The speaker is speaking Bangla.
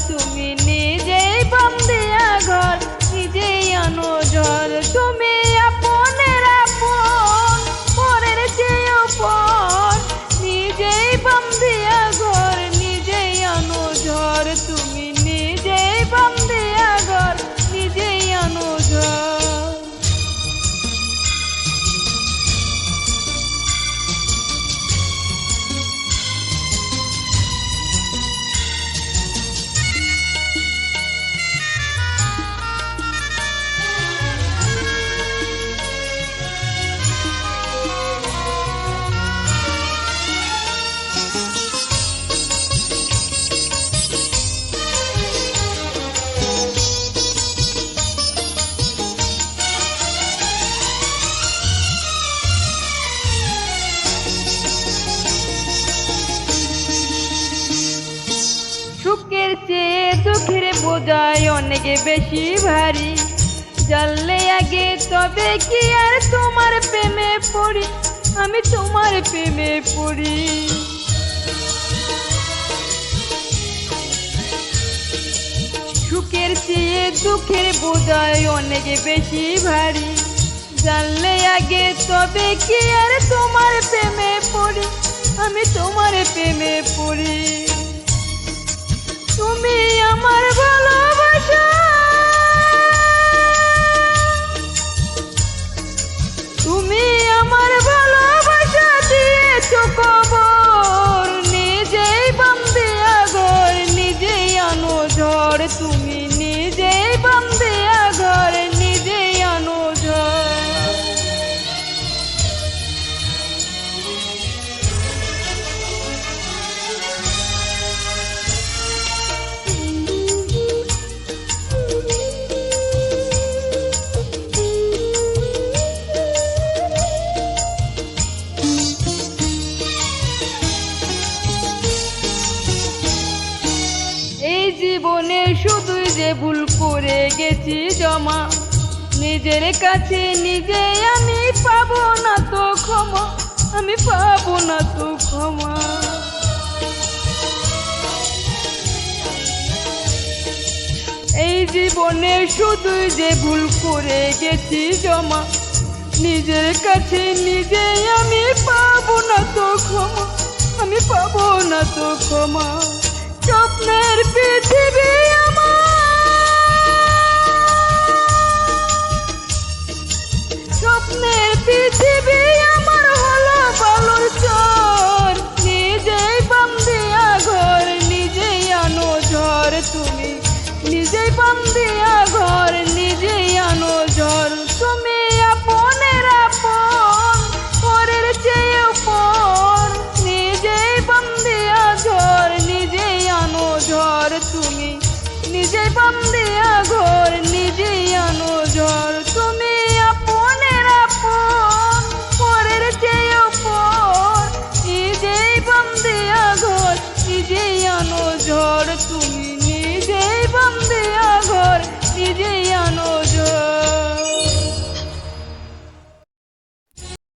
তুমি নিজেই বন্দিয়া ঘর, নিজেই আনো ঝড়। তুমি আপনের আপন, পরের চেয়েও পর, নিজেই বন্দিয়া ঘর, নিজেই আনো ঝড়। তুমি নিজেই বন্দিয়া ঘর, নিজেই আনো ঝড়। সুখের চেয়ে দুঃখের বোঝায় অনেক বেশি ভারী, জানলে আগে তবে কি আর তোমার প্রেমে পড়ি, আমি তোমার প্রেমে পড়ি। সুখের চেয়ে দুঃখের বোঝায় অনেক বেশি ভারী, জানলে আগে তবে কি আর তোমার প্রেমে পড়ি, আমি তোমার প্রেমে পড়ি। তুমি আমার ভালোবাসা, তুমি আমার ভালোবাসা দিয়েছো কবর, নিজেই বন্দিয়া ঘর, নিজেই আনো ঝড়। তুমি নিজেই বন্দিয়া ঘর, নিজেই আনো ঝড়। এই জীবনে শুধুই যে ভুল করে গেছি জমা, নিজের কাছে নিজে আমি পাবো না তো ক্ষমা, আমি পাবো না তো ক্ষমা। এই জীবনে শুধুই যে ভুল করে গেছি জমা, নিজের কাছে নিজে আমি পাবো না তো ক্ষমা, আমি পাবো না তো ক্ষমা। স্বপ্নের পৃথিবী স্বপ্নের পৃথিবী আমার হলো বালুর চর, নিজেই বন্দিয়া ঘর, নিজেই আনো ঝড়। তুমি নিজেই বন্দিয়া ঘর, নিজেই আনো ঝড়। তুমি আপনের আপন, পরের চেয়েও পর, নিজেই বন্দিয়া ঘর, নিজেই আনো ঝড়। তুমি নিজেই বন্দিয়া ঘর, নিজেই আনো ঝড়। তুমি আপনের আপন, পরের চেয়েও পর, নিজেই বন্দিয়া ঘর, নিজেই আনো ঝড়। তুমি